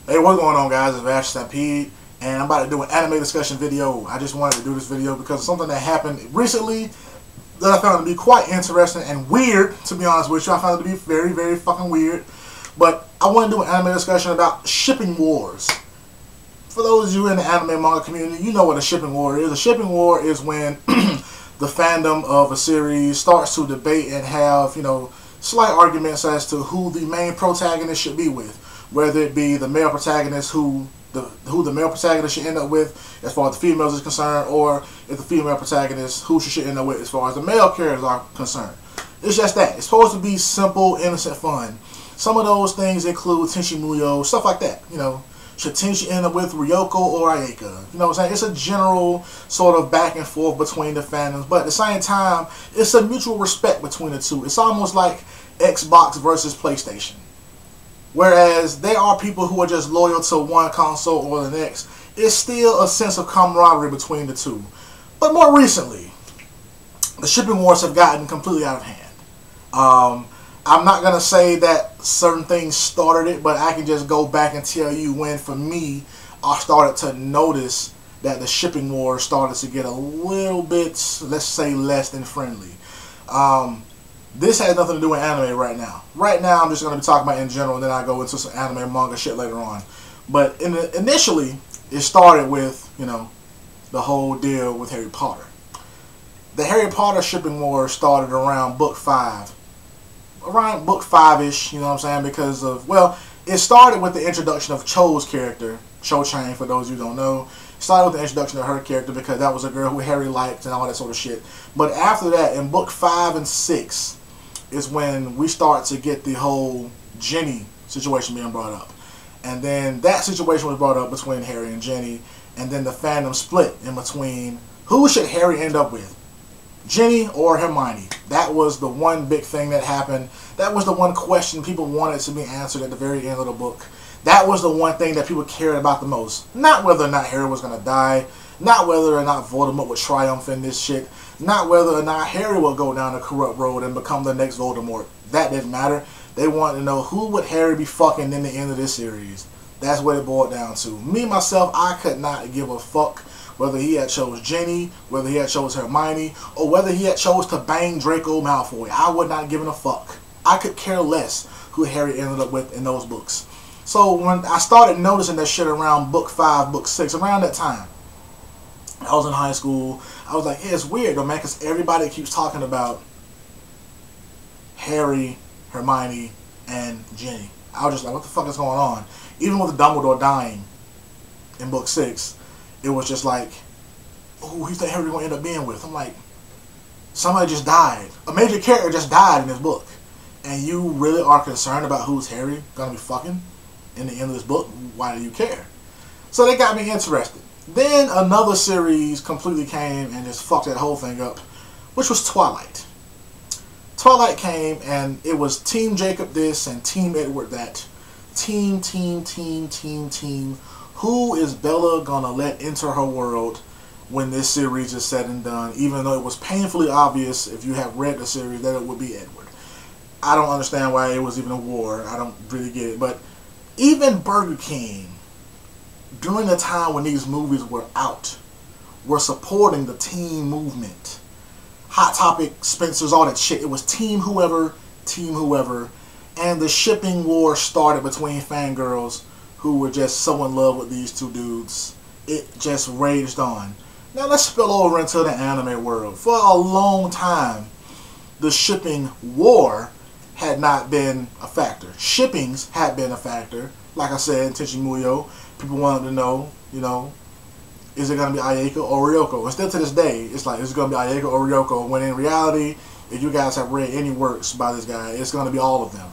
Hey, what's going on, guys? It's Vash Stampede, and I'm about to do an anime discussion video. I just wanted to do this video because of something that happened recently that I found to be quite interesting and weird, to be honest with you. I found it to be very, very fucking weird. But I want to do an anime discussion about shipping wars. For those of you in the anime manga community, you know what a shipping war is. A shipping war is when the fandom of a series starts to debate and have, slight arguments as to who the main protagonist should be with. Whether it be the male protagonist who the male protagonist should end up with as far as the females is concerned, or if the female protagonist who she should end up with as far as the male characters are concerned. It's just that. It's supposed to be simple, innocent fun. Some of those things include Tenchi Muyo, stuff like that. Should Tenchi end up with Ryoko or Ayaka? You know what I'm saying? It's a general sort of back and forth between the fandoms, but at the same time, it's a mutual respect between the two. It's almost like Xbox versus PlayStation. Whereas there are people who are just loyal to one console or the next, it's still a sense of camaraderie between the two. But more recently, the shipping wars have gotten completely out of hand. I'm not going to say that certain things started it, but I can just go back and tell you when, for me, I started to notice that the shipping wars started to get a little bit, let's say, less than friendly. This has nothing to do with anime right now. Right now, I'm just going to be talking about in general, and then I go into some anime and manga shit later on. But initially, it started with, the whole deal with Harry Potter. The Harry Potter shipping war started around book 5. Around book 5-ish, you know what I'm saying? Because of, well, it started with the introduction of Cho's character, Cho-Chang, for those of you who don't know. It started with the introduction of her character because that was a girl who Harry liked and all that sort of shit. But after that, in book 5 and 6, is when we start to get the whole Jenny situation being brought up. And then that situation was brought up between Harry and Jenny, and then the fandom split in between who should Harry end up with, Jenny or Hermione. That was the one big thing that happened. That was the one question people wanted to be answered at the very end of the book. That was the one thing that people cared about the most. Not whether or not Harry was going to die, not whether or not Voldemort would triumph in this shit, not whether or not Harry will go down the corrupt road and become the next Voldemort. That didn't matter. They wanted to know who would Harry be fucking in the end of this series. That's what it boiled down to. Me, myself, I could not give a fuck whether he had chose Jenny, whether he had chose Hermione, or whether he had chose to bang Draco Malfoy. I would not give a fuck. I could care less who Harry ended up with in those books. So when I started noticing that shit around book 5, book 6, around that time, I was in high school. I was like, hey, it's weird though, man, because everybody keeps talking about Harry, Hermione, and Jenny. I was just like, what the fuck is going on? Even with Dumbledore dying in book 6, it was just like, who you think Harry going to end up being with? I'm like, somebody just died. A major character just died in this book. And you really are concerned about who's Harry going to be fucking in the end of this book? Why do you care? So that got me interested. Then another series completely came and just fucked that whole thing up, which was Twilight. Twilight came and it was Team Jacob this and Team Edward that. Team. Who is Bella gonna let enter her world when this series is said and done? Even though it was painfully obvious, if you have read the series, that it would be Edward. I don't understand why it was even a war. I don't really get it. But even Burger King, during the time when these movies were out, were supporting the teen movement. Hot Topic, Spencer's, all that shit. It was team whoever, and the shipping war started between fangirls who were just so in love with these two dudes. It just raged on. Now let's spill over into the anime world. For a long time, the shipping war had not been a factor. Shippings had been a factor. Like I said, Tenchi Muyo, people wanted to know, is it going to be Ayaka or Ryoko? And still to this day, it's like, is it going to be Ayaka or Ryoko? When in reality, if you guys have read any works by this guy, it's going to be all of them.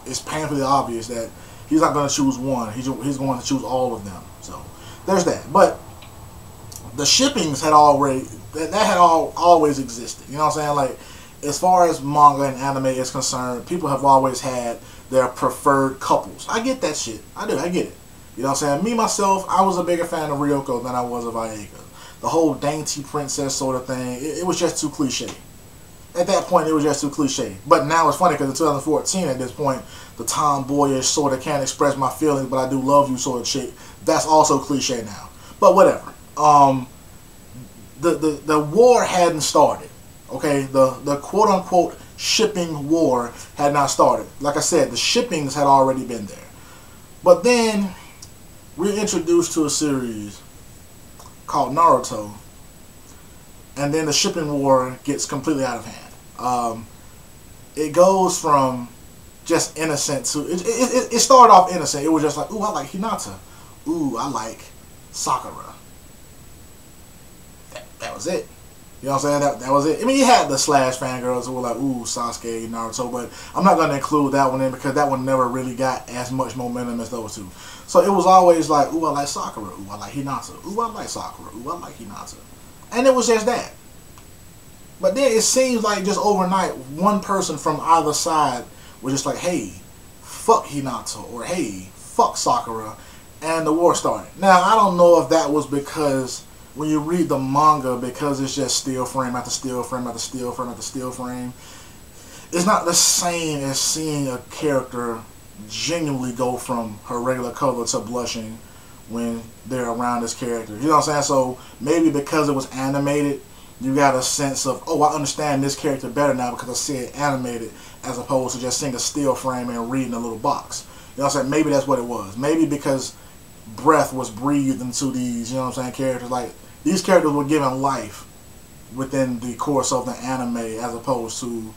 It's painfully obvious that he's not going to choose one. He's going to choose all of them. So there's that. But the shippings had already, that had always existed. You know what I'm saying? Like, as far as manga and anime is concerned, people have always had their preferred couples. I get that shit. I do. I get it. You know what I'm saying? Me, myself, I was a bigger fan of Ryoko than I was of Ayaka. The whole dainty princess sort of thing, it was just too cliche. At that point, it was just too cliche. But now it's funny because in 2014, at this point, the tomboyish sort of can't express my feelings, but I do love you sort of shit, that's also cliche now. But whatever. The war hadn't started. Okay, the quote unquote shipping war had not started. Like I said, the shippings had already been there. But then we're introduced to a series called Naruto, and then the shipping war gets completely out of hand. It goes from just innocent to it started off innocent. It was just like, ooh, I like Hinata. Ooh, I like Sakura. That was it. You know what I'm saying? That was it. I mean, you had the slash fangirls who were like, ooh, Sasuke, Naruto, but I'm not going to include that one in because that one never really got as much momentum as those two. So it was always like, ooh, I like Sakura. Ooh, I like Hinata. Ooh, I like Sakura. Ooh, I like Hinata. And it was just that. But then it seems like just overnight, one person from either side was just like, hey, fuck Hinata, or hey, fuck Sakura, and the war started. Now, I don't know if that was because when you read the manga, because it's just still frame after still frame after still frame after still frame, it's not the same as seeing a character genuinely go from her regular color to blushing when they're around this character. You know what I'm saying? So maybe because it was animated, you got a sense of, oh, I understand this character better now because I see it animated as opposed to just seeing a still frame and reading a little box. You know what I'm saying? Maybe that's what it was. Maybe because breath was breathed into these, you know what I'm saying, characters. Like, these characters were given life within the course of the anime as opposed to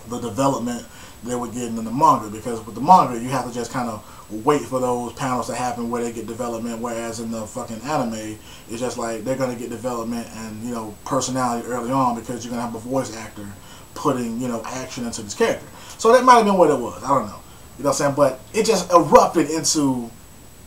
the development they were getting in the manga. Because with the manga, you have to just kind of wait for those panels to happen where they get development, whereas in the fucking anime, it's just like they're going to get development and, you know, personality early on because you're going to have a voice actor putting, you know, action into this character. So that might have been what it was. I don't know. You know what I'm saying? But it just erupted into,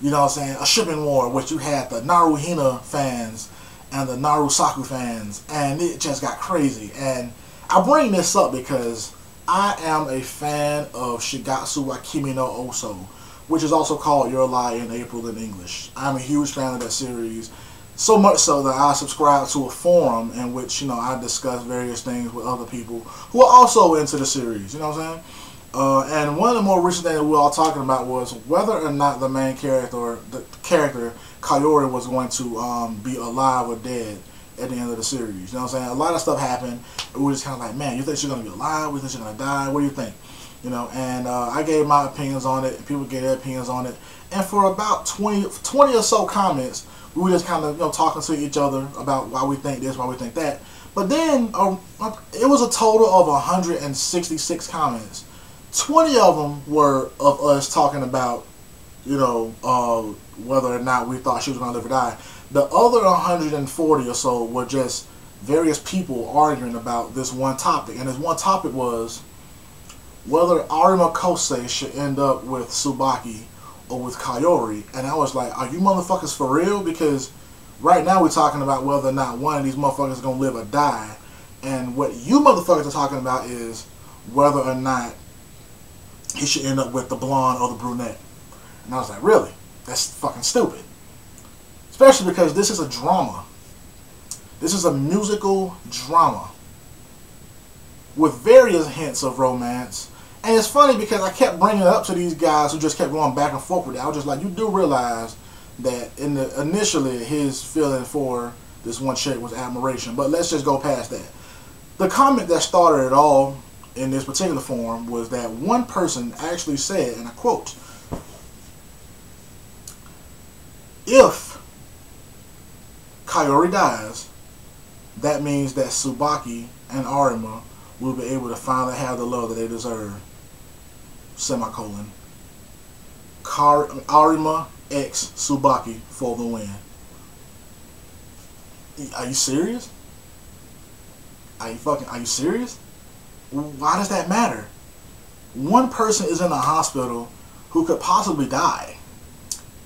you know what I'm saying, a shipping war, which you had the Naruhina fans and the Narusaku fans, and it just got crazy. And I bring this up because I am a fan of Shigatsu wa Kimi no Oso, which is also called Your Lie in April in English. I'm a huge fan of that series, so much so that I subscribe to a forum in which, you know, I discuss various things with other people who are also into the series, you know what I'm saying? And one of the more recent things that we were all talking about was whether or not the main character, or the character, Kayori, was going to be alive or dead at the end of the series. You know what I'm saying? A lot of stuff happened. We were just kind of like, man, you think she's going to be alive? You think she's going to die? What do you think? You know, and I gave my opinions on it, and people gave their opinions on it. And for about 20 or so comments, we were just kind of, you know, talking to each other about why we think this, why we think that. But then it was a total of 166 comments. 20 of them were of us talking about, you know, whether or not we thought she was going to live or die. The other 140 or so were just various people arguing about this one topic. And this one topic was whether Arima Kosei should end up with Tsubaki or with Kayori. And I was like, are you motherfuckers for real? Because right now we're talking about whether or not one of these motherfuckers is going to live or die. And what you motherfuckers are talking about is whether or not he should end up with the blonde or the brunette. And I was like, really? That's fucking stupid. Especially because this is a drama. This is a musical drama with various hints of romance. And it's funny because I kept bringing it up to these guys who just kept going back and forth with it. I was just like, you do realize that initially his feeling for this one chick was admiration. But let's just go past that. The comment that started it all in this particular forum was that one person actually said, and I quote, if Kayori dies, that means that Tsubaki and Arima will be able to finally have the love that they deserve. Semicolon. Arima x Tsubaki for the win. Are you serious? Are you serious? Why does that matter? One person is in a hospital who could possibly die.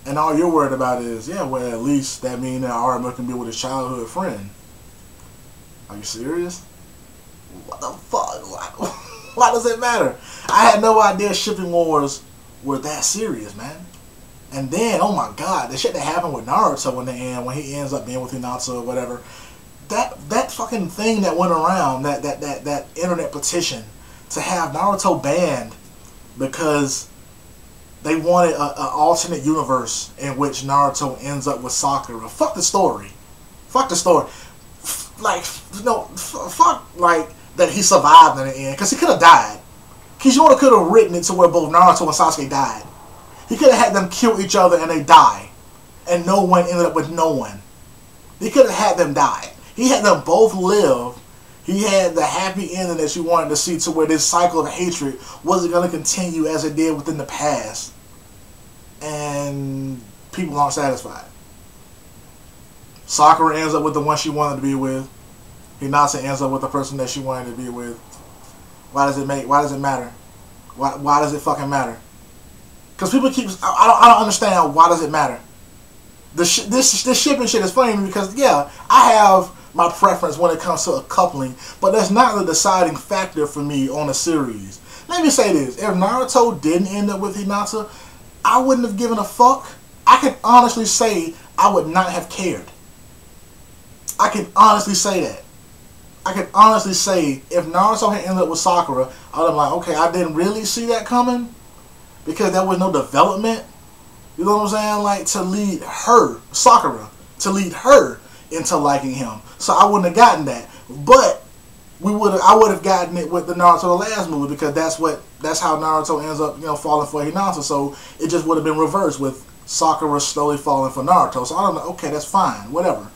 And all you're worried about is, yeah, well, at least that means that Arima can be with his childhood friend. Are you serious? What the fuck? Why does it matter? I had no idea shipping wars were that serious, man. And then, oh my god, the shit that happened with Naruto in the end, when he ends up being with Hinata or whatever, that fucking thing that went around, that internet petition to have Naruto banned because they wanted an alternate universe in which Naruto ends up with Sakura. Fuck the story. Fuck the story. Like, no, fuck, like, that he survived in the end. Because he could have died. Kishimoto could have written it to where both Naruto and Sasuke died. He could have had them kill each other and they die. And no one ended up with no one. He could have had them die. He had them both live. He had the happy ending that you wanted to see, to where this cycle of hatred wasn't going to continue as it did within the past. And people aren't satisfied. Sakura ends up with the one she wanted to be with. Hinata ends up with the person that she wanted to be with. Why does it matter? Why does it fucking matter? Because people keep... I don't understand, why does it matter? This shipping shit is funny to me because, yeah, I have my preference when it comes to a coupling, but that's not the deciding factor for me on a series. Let me say this. If Naruto didn't end up with Hinata, I wouldn't have given a fuck. I can honestly say I would not have cared. I can honestly say that. I can honestly say if Naruto had ended up with Sakura, I would have been like, okay, I didn't really see that coming because there was no development. You know what I'm saying? Like, to lead her, Sakura, to lead her into liking him. So I wouldn't have gotten that. But I would have gotten it with the Naruto the last movie, because that's how Naruto ends up, you know, falling for Hinata. So it just would have been reversed with Sakura slowly falling for Naruto. So I don't know. Okay, that's fine. Whatever.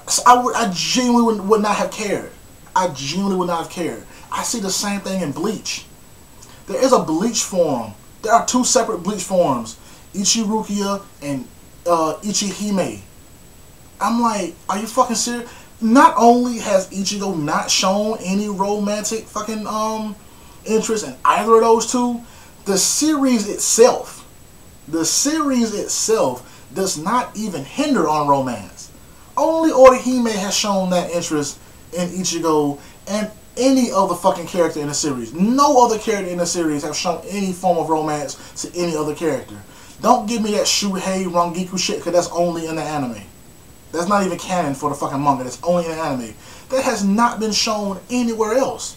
So I genuinely would not have cared. I genuinely would not have cared. I see the same thing in Bleach. There is a Bleach forum. There are two separate Bleach forums. Ichirukia and Ichihime. I'm like, are you fucking serious? Not only has Ichigo not shown any romantic fucking interest in either of those two, the series itself does not even hinder on romance. Only Orihime has shown that interest in Ichigo and any other fucking character in the series. No other character in the series have shown any form of romance to any other character. Don't give me that Shuhei Rangiku shit, because that's only in the anime. That's not even canon for the fucking manga. That's only in the anime. That has not been shown anywhere else.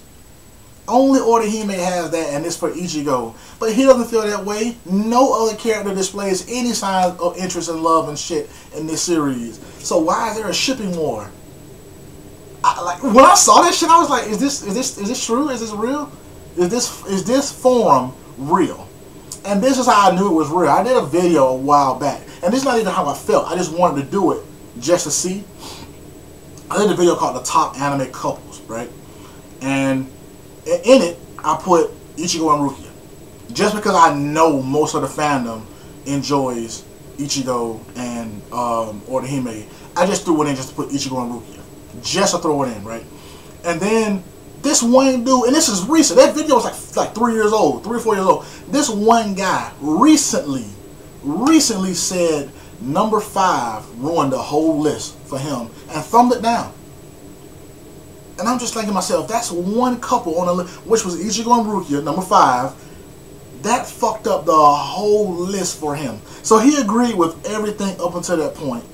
Only Orihime has that, and it's for Ichigo. But he doesn't feel that way. No other character displays any sign of interest and love and shit in this series. So why is there a shipping war? When I saw that shit, I was like, is this true? Is this real? Is this forum real? And this is how I knew it was real. I did a video a while back, and this is not even how I felt. I just wanted to do it just to see. I did a video called The Top Anime Couples, right? And in it, I put Ichigo and Rukia. Just because I know most of the fandom enjoys Ichigo and Orihime, I just threw it in just to put Ichigo and Rukia. Just to throw it in, right? And then this one dude, and this is recent, that video was like 3 years old, 3 or 4 years old. This one guy recently said number 5 ruined the whole list for him and thumbed it down. And I'm just thinking to myself, that's one couple on the list, which was Ichigo and Rukia, number 5. That fucked up the whole list for him. So he agreed with everything up until that point.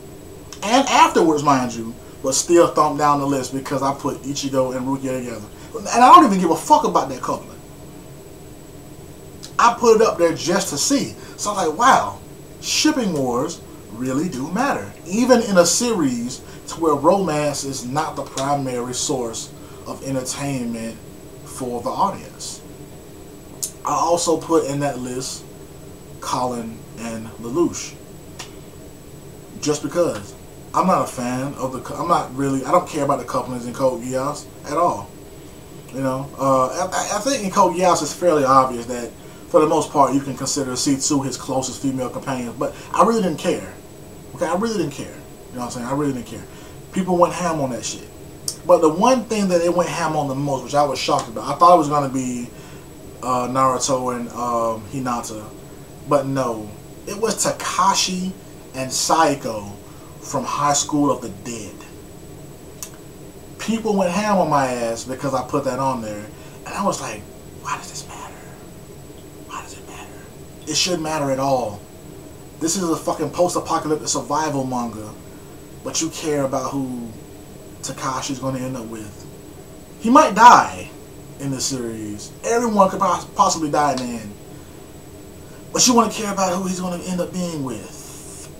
And afterwards, mind you, but still thumbed down the list because I put Ichigo and Rukia together. And I don't even give a fuck about that coupling. I put it up there just to see. So I was like, wow, shipping wars really do matter. Even in a series to where romance is not the primary source of entertainment for the audience. I also put in that list Colin and Lelouch. Just because. I'm not a fan of I don't care about the couplings in Code Geass at all. You know, I think in Code Geass it's fairly obvious that for the most part you can consider C2 his closest female companion, but I really didn't care. Okay, I really didn't care. You know what I'm saying? I really didn't care. People went ham on that shit. But the one thing that they went ham on the most, which I was shocked about, I thought it was going to be Naruto and Hinata, but no. It was Takashi and Saiko from High School of the Dead. People went ham on my ass because I put that on there. And I was like, why does this matter? Why does it matter? It shouldn't matter at all. This is a fucking post-apocalyptic survival manga. But you care about who Takashi's going to end up with. He might die in this series. Everyone could possibly die in the end. But you want to care about who he's going to end up being with.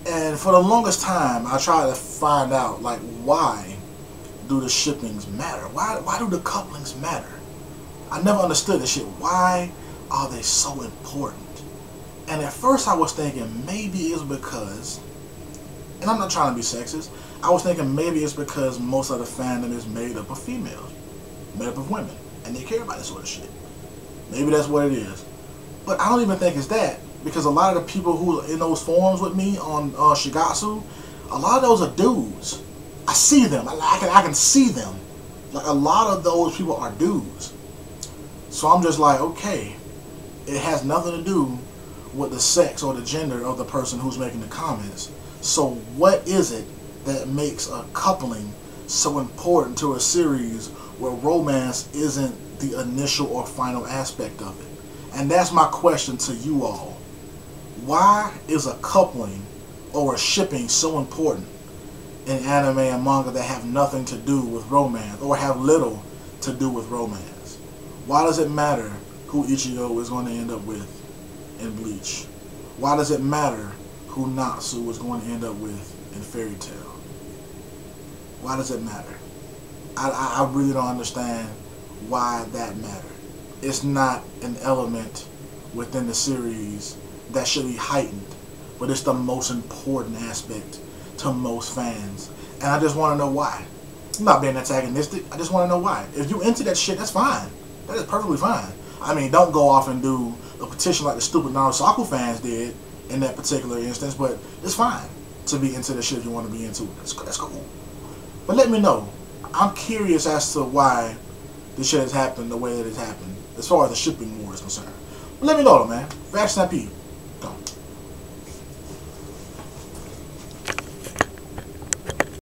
And for the longest time, I tried to find out, like, why do the shippings matter? Why do the couplings matter? I never understood this shit. Why are they so important? And at first I was thinking maybe it's because, and I'm not trying to be sexist, I was thinking maybe it's because most of the fandom is made up of females, made up of women, and they care about this sort of shit. Maybe that's what it is. But I don't even think it's that, because a lot of the people who are in those forums with me on Shigatsu, a lot of those are dudes. I see them. I can see them. Like, a lot of those people are dudes. So I'm just like, okay, it has nothing to do with the sex or the gender of the person who's making the comments. So what is it that makes a coupling so important to a series where romance isn't the initial or final aspect of it? And that's my question to you all. Why is a coupling or a shipping so important in anime and manga that have nothing to do with romance or have little to do with romance? Why does it matter who Ichigo is going to end up with in Bleach? Why does it matter who Natsu is going to end up with in Fairy Tail? Why does it matter? I really don't understand why that matters. It's not an element within the series that should be heightened, but it's the most important aspect to most fans. And I just want to know why. I'm not being antagonistic. I just want to know why. If you into that shit, that's fine. That is perfectly fine. I mean, don't go off and do a petition like the stupid Narusaku fans did in that particular instance, but it's fine to be into the shit you want to be into. That's cool. But let me know. I'm curious as to why this shit has happened the way that it's happened, as far as the shipping war is concerned. But let me know, man. Fast Stampede.